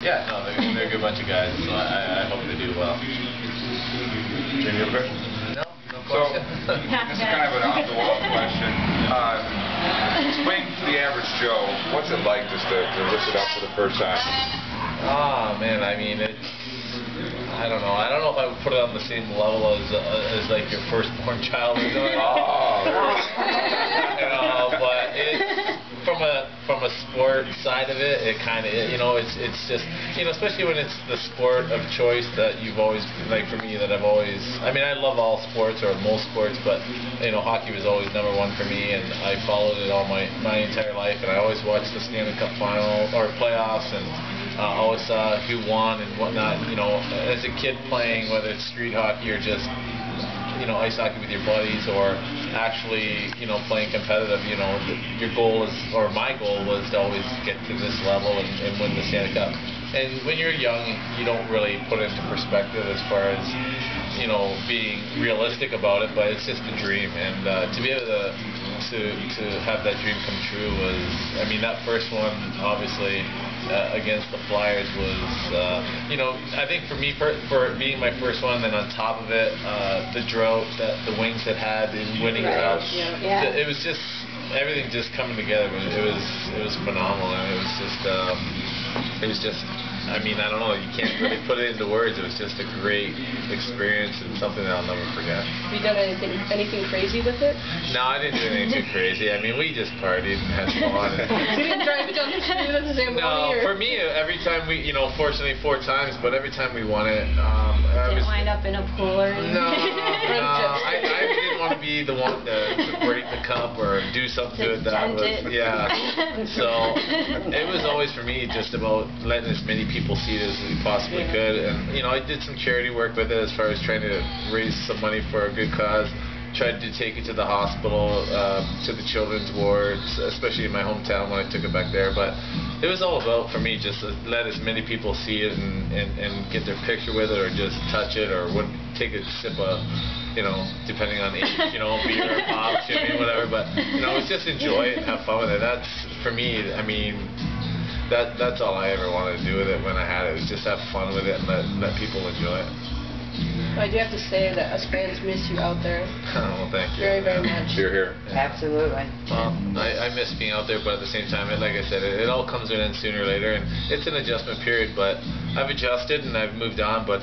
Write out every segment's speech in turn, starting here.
Yeah, no, they're a good bunch of guys, so I hope they do well. Any other questions? No So, question. this is kind of an off-the-wall question. Explain to the average Joe, what's it like just to lift it up for the first time? Oh man, I mean I don't know. I don't know if I would put it on the same level as like your firstborn child or something. You know, but from a sport side of it, it kind of it's just especially when it's the sport of choice that you've always like for me that I've always. I mean, I love all sports or most sports, but hockey was always number one for me, and I followed it all my entire life, and I always watched the Stanley Cup final or playoffs and. Always saw who won and whatnot. As a kid playing, whether it's street hockey or just ice hockey with your buddies, or actually playing competitive. Your goal is, or my goal was to always get to this level and win the Stanley Cup. And when you're young, you don't really put it into perspective as far as being realistic about it. But it's just a dream, and to be able to have that dream come true was, I mean, that first one obviously. Against the Flyers was, I think for me, for being my first one, then on top of it, the drought that the Wings had in winning it out, it was just everything just coming together. It was phenomenal, and it was just. I mean, I don't know. You can't really put it into words. It was just a great experience and something that I'll never forget. Have you done anything crazy with it? No, I didn't do anything too crazy. I mean, we just partied and had fun. You didn't drive it down the street at the same No, for me, every time we, fortunately 4 times, but every time we won it, didn't wind up in a pool or anything. No, I didn't want to be the one to break the cup or do something to it that was, So it was always for me just about letting as many people see it as we possibly could, and I did some charity work with it as far as trying to raise some money for a good cause. Tried to take it to the hospital, to the children's wards, especially in my hometown when I took it back there. But it was all about, for me, just to let as many people see it and get their picture with it, or just touch it, or take a sip of, depending on age, beer or pop, whatever. But it's just enjoy it and have fun with it. That's, for me, I mean, that's all I ever wanted to do with it when I had it, was just have fun with it and let people enjoy it. I do have to say that us fans miss you out there. Well, thank you. Very, very much. You're here. Absolutely. Well, I miss being out there, but at the same time, like I said, it all comes to an end sooner or later, and it's an adjustment period, but I've adjusted and I've moved on, but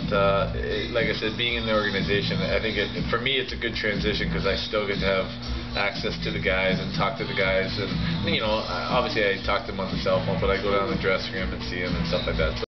like I said, being in the organization, I think for me it's a good transition because I still get to have access to the guys and talk to the guys, and obviously I talk to them on the cell phone, but I go down to the dressing room and see them and stuff like that. So